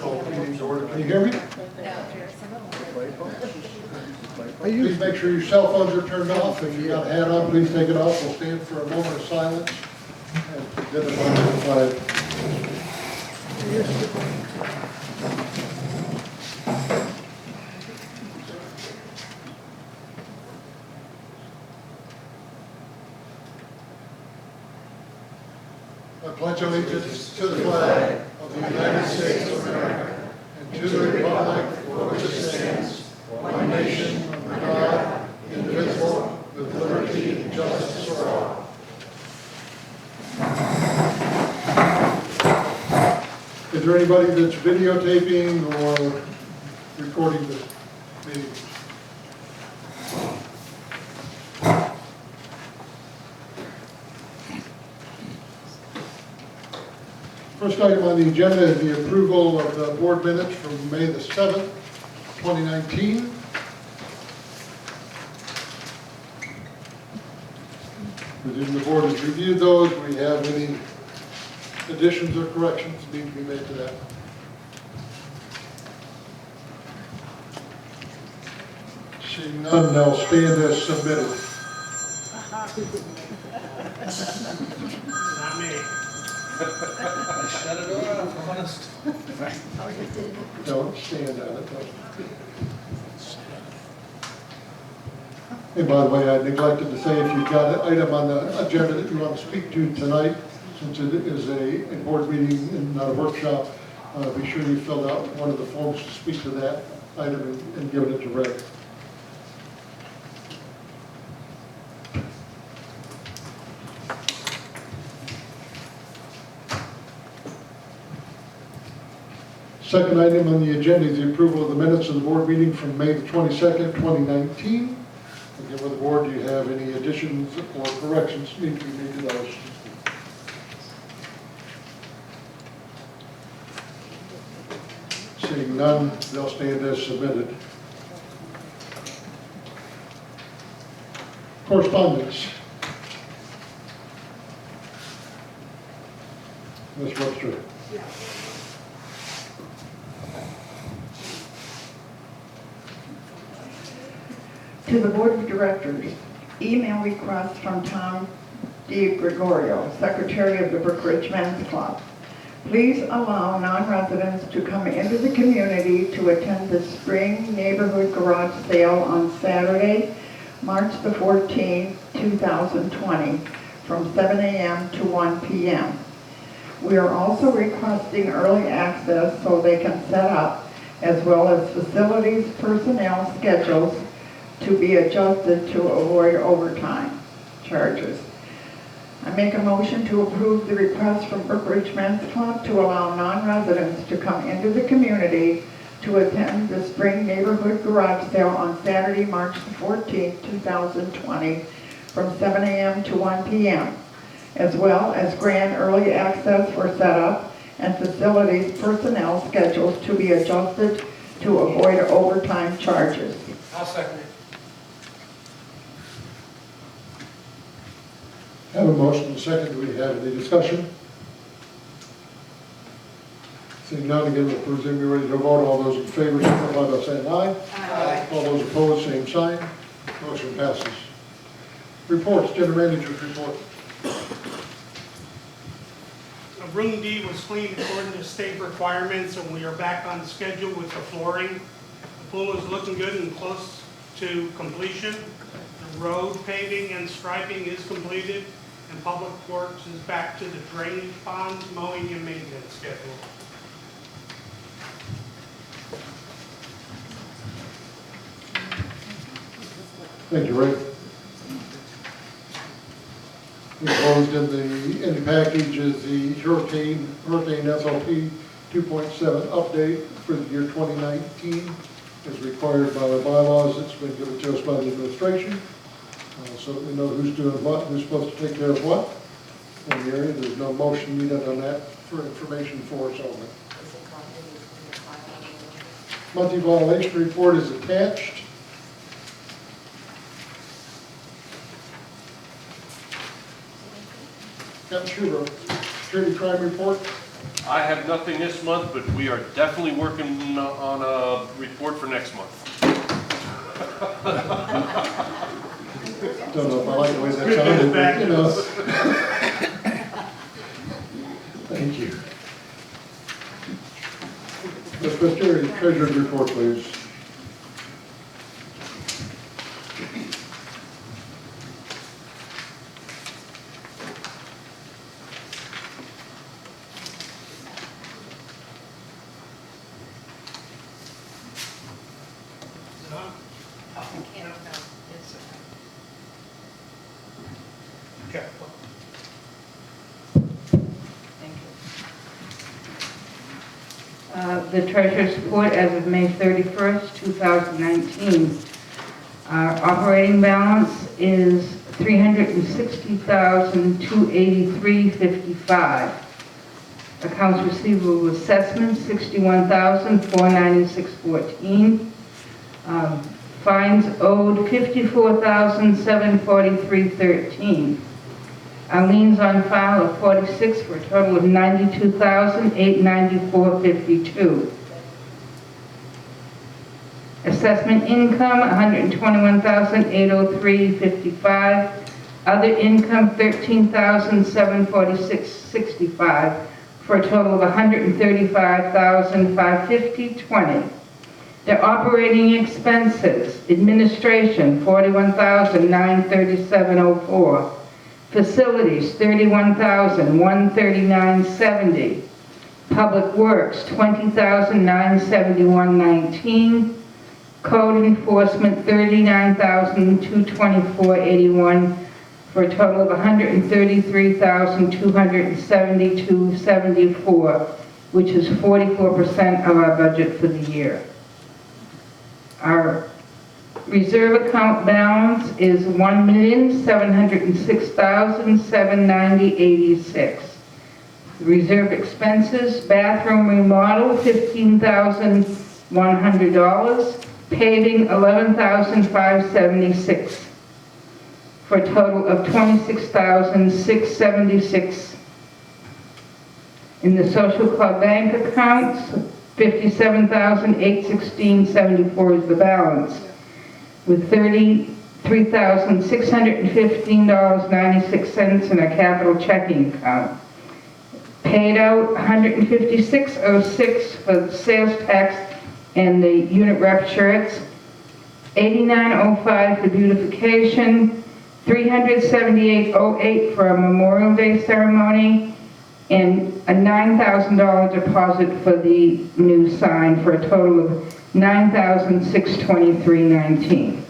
Call the meeting to order. Can you hear me? Please make sure your cell phones are turned off. If you've got a hat on, please take it off. We'll stand for a moment of silence and identify the flag. I pledge allegiance to the flag of the United States of America and to the republic for which it stands, one nation, under God, indivisible, with liberty and justice for all. Is there anybody that's videotaping or recording the meeting? First item on the agenda is the approval of the board minutes from May the 7th, 2019. Presume the board has reviewed those. Do we have any additions or corrections need to be made to that? Seeing none, they'll stand as submitted. Not me. Shut it off, honest. Don't stand on it. And by the way, I neglected to say, if you've got an item on the agenda that you want to speak to tonight, since it is a board meeting and not a workshop, be sure you filled out one of the forms to speak to that item and give it to Ray. Second item on the agenda is the approval of the minutes of the board meeting from May the 22nd, 2019. Again, with the board, do you have any additions or corrections need to be made to those? Seeing none, they'll stand as submitted. Correspondence. Ms. Webster. To the Board of Directors, email request from Tom DiGregorio, Secretary of the Brookridge Men's Club. Please allow non-residents to come into the community to attend the spring neighborhood garage sale on Saturday, March the 14th, 2020, from 7 a.m. to 1 p.m. We are also requesting early access so they can set up, as well as facilities personnel schedules to be adjusted to avoid overtime charges. I make a motion to approve the request from Brookridge Men's Club to allow non-residents to come into the community to attend the spring neighborhood garage sale on Saturday, March the 14th, 2020, from 7 a.m. to 1 p.m., as well as grant early access for setup and facilities personnel schedules to be adjusted to avoid overtime charges. I'll second it. Have a motion and a second. Do we have any discussion? Seeing none, again, we'll presume you're ready to vote. All those in favor, signify by saying aye. Aye. All those opposed, same sign. Motion passes. Reports, General Manager's report. Room D was cleaned according to state requirements, and we are back on schedule with the flooring. The pool is looking good and close to completion. The road paving and striping is completed, and Public Works is back to the drainage ponds, mowing, and maintenance schedule. Thank you, Ray. Enclosed in the package is the Hurricane SLP 2.7 update for the year 2019, as required by our bylaws. It's been given to us by the administration, so that we know who's doing what, who's supposed to take care of what in the area. There's no motion needed on that for information for us only. Monthly violation report is attached. Captain Shooter, security crime report. I have nothing this month, but we are definitely working on a report for next month. Don't know if I like the way that sounded, but, you know. Thank you. Ms. Fitzgerald, treasurer's report, please. Okay. The treasurer's report as of May 31st, 2019. Our operating balance is $360,283.55. Accounts receivable assessment, $61,496.14. Fines owed, $54,743.13. Our liens on file are 46 for a total of $92,894.52. Assessment income, $121,803.55. Other income, $13,746.65 for a total of $135,550.20. The operating expenses, administration, $41,937.04. Facilities, $31,139.70. Public Works, $20,971.19. Code enforcement, $39,224.81 for a total of $133,272.74, which is 44% of our budget for the year. Our reserve account balance is $1,706,790.86. The reserve expenses, bathroom remodel, $15,100. Paving, $11,576 for a total of $26,676. In the social club bank accounts, $57,816.74 is the balance, with $33,615.96 in a capital checking account. Paid out $156.06 for the sales tax and the unit rep shirts, $89.05 for beautification, $378.08 for a Memorial Day ceremony, and a $9,000 deposit for the new sign for a total of $9,623.19.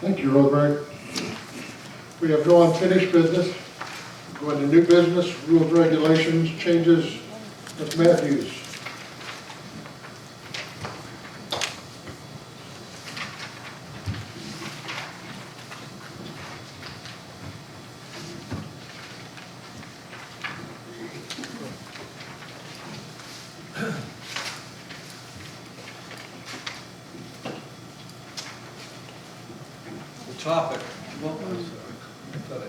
Thank you, Rosemary. We have no unfinished business. Going to new business, rules, regulations, changes. Ms. Matthews. The topic. Well, I'm sorry. I thought I-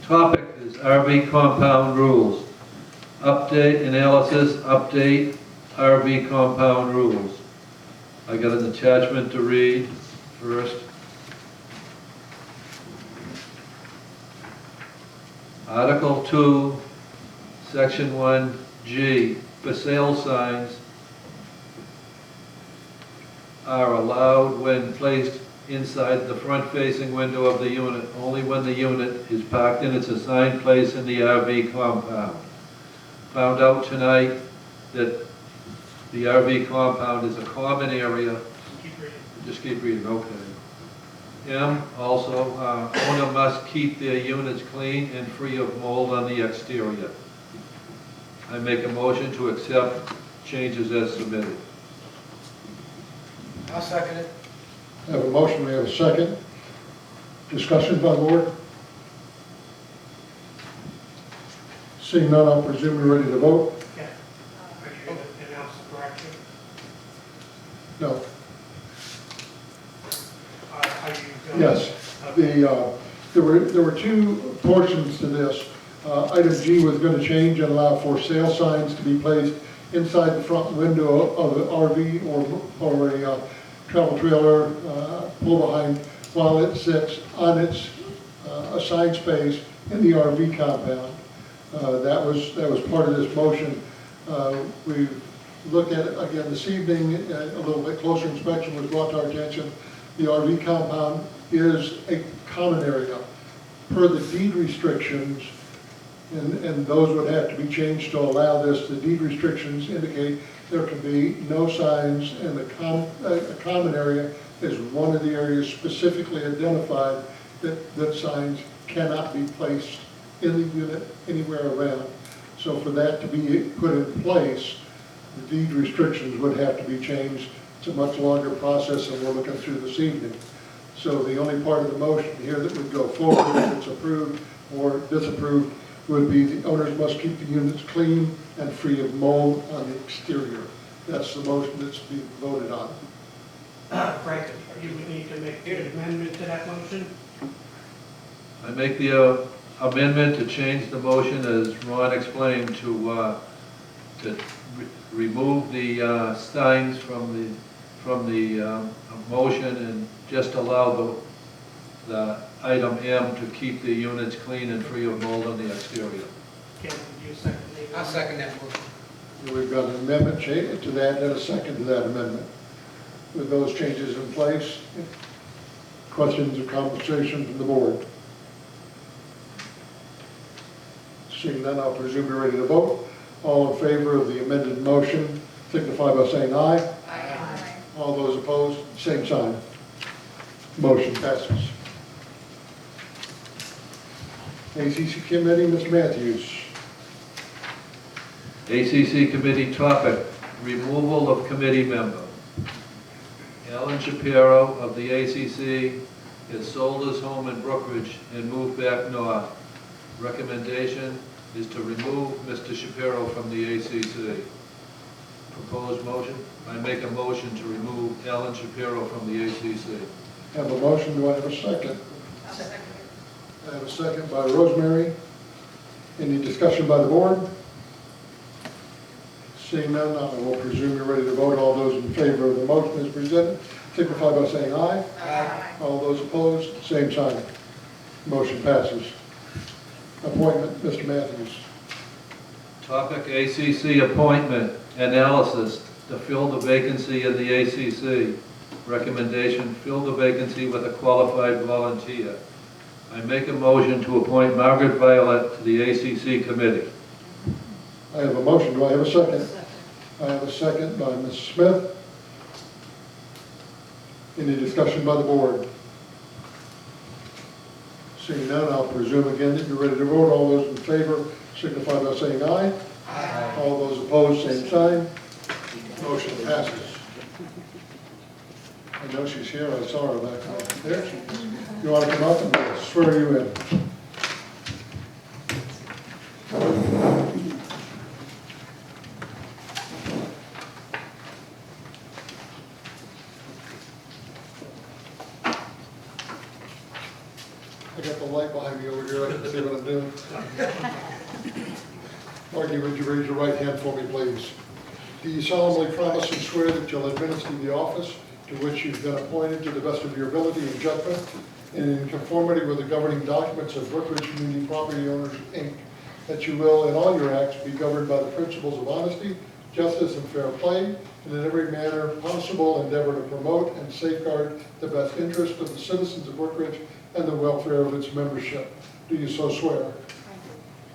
Topic is RV compound rules. Update analysis, update RV compound rules. I got an attachment to read first. Article 2, Section 1G, for sale signs are allowed when placed inside the front-facing window of the unit, only when the unit is parked in its assigned place in the RV compound. Found out tonight that the RV compound is a common area. Keep reading. Just keep reading, okay. M, also, owner must keep their units clean and free of mold on the exterior. I make a motion to accept changes as submitted. I'll second it. I have a motion, we have a second. Discussion by the board? Seeing none, I'll presume we're ready to vote. Yeah. Are you going to announce the correction? No. Are you going? Yes. The There were two portions to this. Item G was going to change and allow for sale signs to be placed inside the front window of an RV or a travel trailer pull behind while it sits on its assigned space in the RV compound. That was part of this motion. We looked at it again this evening. A little bit closer inspection was brought to our attention. The RV compound is a common area. Per the deed restrictions, and those would have to be changed to allow this, the deed restrictions indicate there can be no signs, and a common area is one of the areas specifically identified that signs cannot be placed in the unit anywhere around. So for that to be put in place, the deed restrictions would have to be changed. It's a much longer process than we're looking through this evening. So the only part of the motion here that would go forward, if it's approved or disapproved, would be the owners must keep the units clean and free of mold on the exterior. That's the motion that's being voted on. Frank, you would need to make an amendment to that motion? I make the amendment to change the motion as Ron explained to remove the signs from the motion and just allow the item M to keep the units clean and free of mold on the exterior. Ken, would you second the I'll second that motion. We've got an amendment to that and a second to that amendment. With those changes in place, questions or conversation from the board? Seeing none, I'll presume you're ready to vote. All in favor of the amended motion signify by saying aye. Aye. All those opposed, same sign. Motion passes. ACC Committee, Mr. Matthews. ACC Committee topic, removal of committee member. Alan Shapiro of the ACC has sold his home in Brookridge and moved back north. Recommendation is to remove Mr. Shapiro from the ACC. Proposed motion, I make a motion to remove Alan Shapiro from the ACC. Have a motion, do I have a second? I'll second I have a second by Rosemary. Any discussion by the board? Seeing none, I will presume you're ready to vote. All those in favor of the motion as presented, signify by saying aye. it. Aye. All those opposed, same sign. Motion passes. Appointment, Mr. Matthews. Topic, ACC appointment, analysis to fill the vacancy in the ACC. Recommendation, fill the vacancy with a qualified volunteer. I make a motion to appoint Margaret Violet to the ACC committee. I have a motion. Do I have a second? I have a second by Ms. Smith. Any discussion by the board? Seeing none, I'll presume again that you're ready to vote. All those in favor signify by saying aye. Aye. All those opposed, same sign. Motion passes. I know she's here. I saw her back there. She is. You want to come up and we'll swear you in? I got the light behind me over here. I can see what I'm doing. Margie, would you raise your right hand for me, please? Do you solemnly promise and swear that you'll administer the office to which you've been appointed to the best of your ability and judgment, and in conformity with the governing documents of Brookridge Community Property Owners, Inc., that you will, in all your acts, be governed by the principles of honesty, justice, and fair play, and in every manner possible endeavor to promote and safeguard the best interest of the citizens of Brookridge and the welfare of its membership? Do you so swear?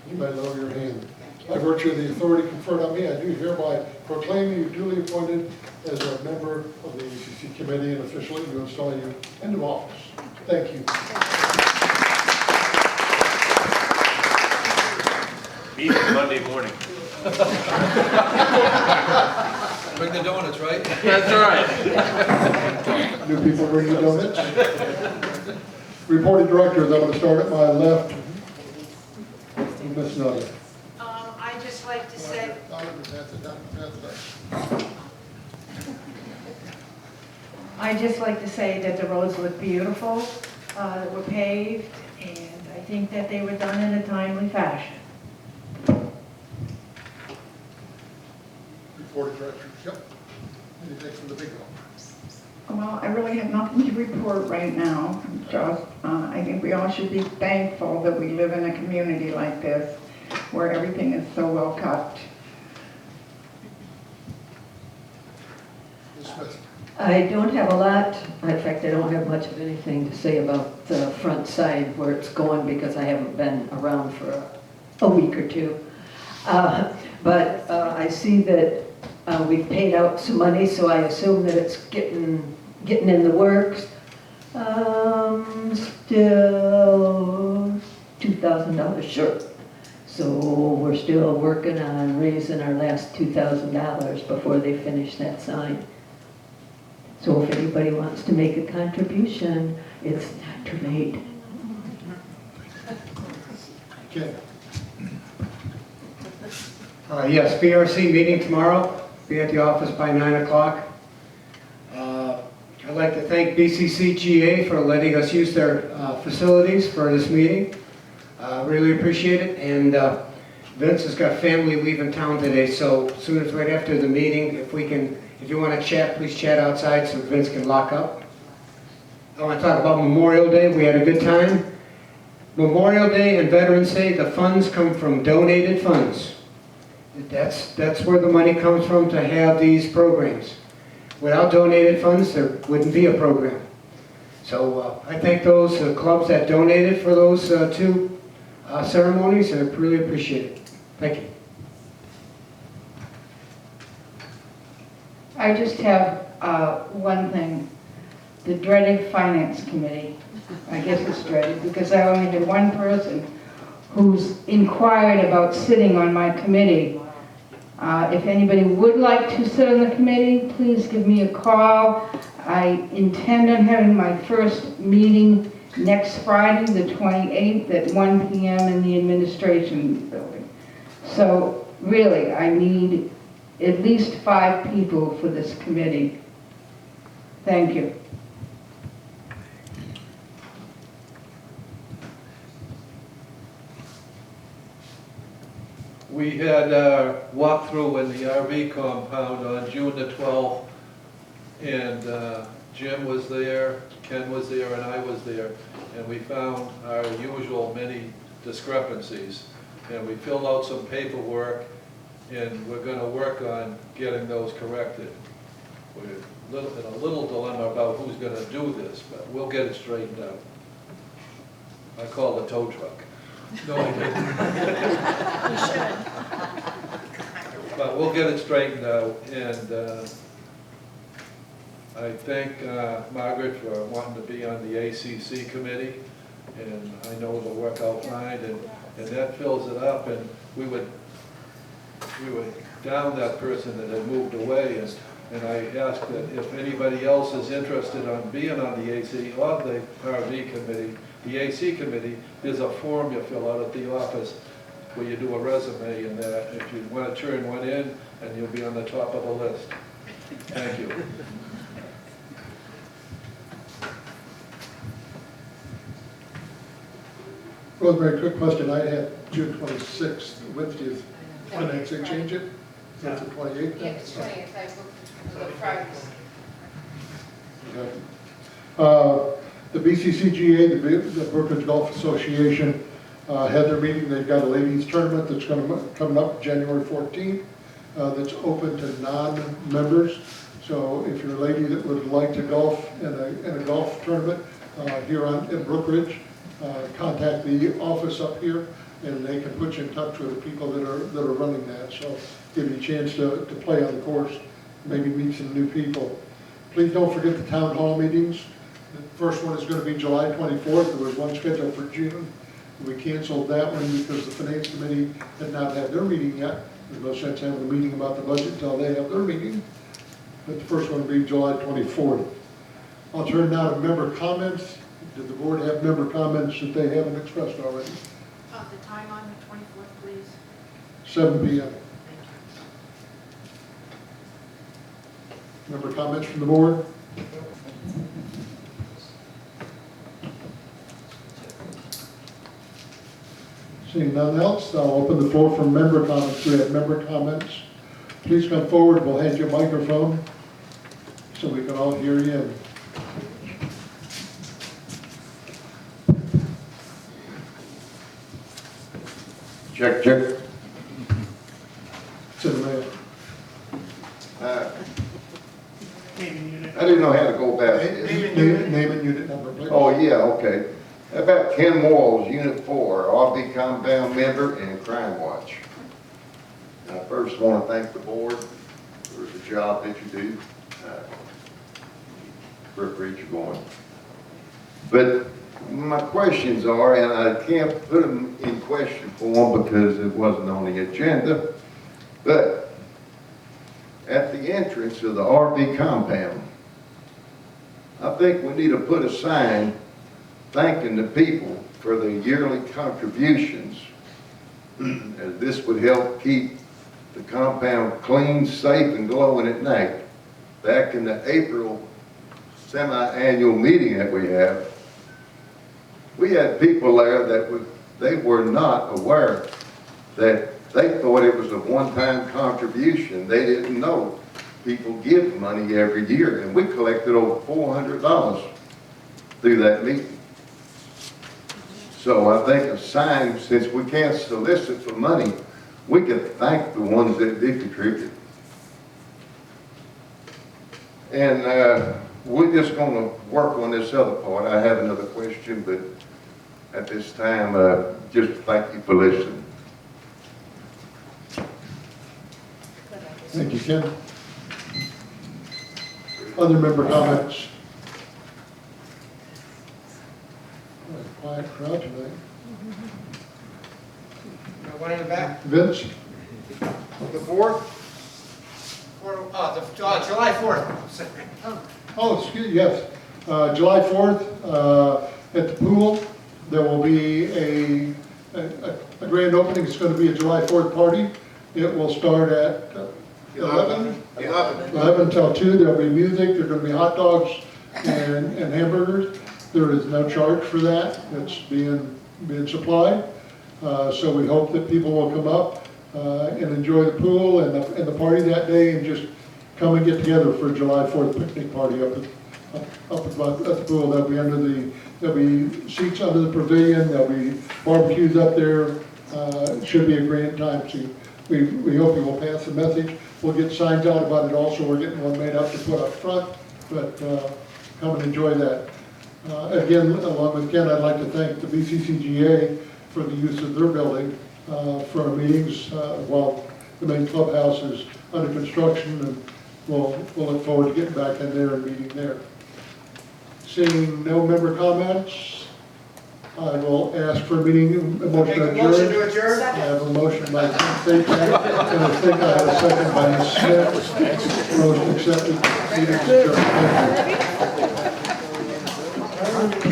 You may lower your hand. By virtue of the authority conferred on me, I do hereby proclaim you duly appointed as a member of the ACC committee and officially to install you into office. Thank you. Meeting Monday morning. Bring the donuts, right? That's right. Do people bring the donuts? Reporting directors, I'm going to start at my left. Ms. Nutter. I'd just like to say, I'd just like to say that the roads look beautiful, that were paved, and think that they were done in a timely fashion. Report of directors, yep. Anything from the big one? Well, I really have nothing to report right now. Just, I think we all should be thankful that we live in a community like this where everything is so well kept. Ms. Smith? I don't have a lot. In fact, I don't have much of anything to say about the front side where it's going because I haven't been around for a week or two. But I see that we've paid out some money, so I assume that it's getting in the works. Still $2,000 short. So we're still working on raising our last $2,000 before they finish that sign. So if anybody wants to make a contribution, it's not too late. Ken? Yes, BRC meeting tomorrow. Be at the office by 9 o'clock. I'd like to thank BCCGA for letting us use their facilities for this meeting. Really appreciate it. And Vince has got family leaving town today, so soon as right after the meeting, if you want to chat, please chat outside so Vince can lock up. I want to talk about Memorial Day. We had a good time. Memorial Day and Veterans Day, the funds come from donated funds. That's where the money comes from to have these programs. Without donated funds, there wouldn't be a program. So I thank those clubs that donated for those two ceremonies, and I really appreciate it. Thank you. I just have one thing. The dreaded Finance Committee. I guess it's dreaded because I only had one person who's inquired about sitting on my committee. If anybody would like to sit on the committee, please give me a call. I intend on having my first meeting next Friday, the 28th, at 1 p.m. in the administration building. So really, I need at least 5 people for this committee. Thank you. We had a walkthrough in the RV compound on June the 12th, and Jim was there, Ken was there, and I was there, and we found our usual many discrepancies. And we filled out some paperwork, and we're going to work on getting those corrected. We're in a little dilemma about who's going to do this, but we'll get it straightened out. I called the tow truck. No, I didn't. But we'll get it straightened out, and I thank Margaret for wanting to be on the ACC committee, and I know it'll work out fine, and that fills it up, and we were down that person that had moved away, and I asked that if anybody else is interested on being on the AC or the RV committee, the AC committee, there's a form you fill out at the office where you do a resume, and that if you want to turn one in, and you'll be on the top of the list. Thank you. Rosemary, quick question. I had June 26th, Wednesday. Is when they change it? That's the 28th? Yeah, it's 20th, I booked the Fridays. Okay. The BCCGA, the Brookridge Golf Association, had their meeting. They've got a ladies tournament that's coming up January 14th that's open to non-members. So if you're a lady that would like to golf in a golf tournament here in Brookridge, contact the office up here, and they can put you in touch with the people that are running that. So give you a chance to play on the course, maybe meet some new people. Please don't forget the town hall meetings. The first one is going to be July 24th. There was one scheduled for June. We canceled that one because the finance committee had not had their meeting yet. There's no sense having a meeting about the budget until they have their meeting. But the first one will be July 24th. I'll turn now to member comments. Did the board have member comments that they haven't expressed already? The time on the 24th, please. 7 p.m. Member comments from the board? Seeing none else, I'll open the floor for member comments. Do we have member comments? Please come forward, we'll hand you a microphone so we can all hear you. Check, check. To the mayor. Naming unit. I didn't know how to go about this. Name and unit number, please. Oh, yeah, okay. About Ken Walls, Unit 4, RV compound member and Crime Watch. I first want to thank the board for the job that you do. Brookridge going. But my questions are, and I can't put them in question form because it wasn't on the agenda, but at the entrance of the RV compound, I think we need to put a sign thanking the people for their yearly contributions, as this would help keep the compound clean, safe, and glowing at night. Back in the April semi-annual meeting that we have, we had people there that they were not aware that they thought it was a one-time contribution. They didn't know people give money every year, and we collected over $400 through that meeting. So I think a sign, since we can't solicit for money, we can thank the ones that did contribute. And we're just going to work on this other part. I have another question, but at this time, just thank you for listening. Thank you, Ken. Other member comments? Quiet crowd tonight. One in the back? Vince? The 4th? July 4th. Oh, excuse, yes. July 4th, at the pool, there will be a grand opening. It's going to be a July 4th party. It will start at 11 until 2. There'll be music, there's going to be hot dogs and hamburgers. There is no charge for that. It's being supplied. So we hope that people will come up and enjoy the pool and the party that day, and just come and get together for a July 4th picnic party up at the pool. There'll be seats under the pavilion. There'll be barbecues up there. It should be a great time. So we hope you will pass the message. We'll get signs out about it also. We're getting one made up to put up front, but come and enjoy that. Again, along with Ken, I'd like to thank the BCCGA for the use of their building for our meetings while the main clubhouse is under construction, and we'll look forward to getting back in there and meeting there. Seeing no member comments, I will ask for a motion to adjourn. I have a motion by Ken Stacy, and I think I have a second by Ms. Smith. Motion accepted. Meeting is adjourned. Thank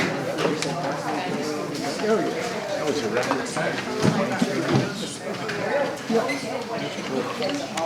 you.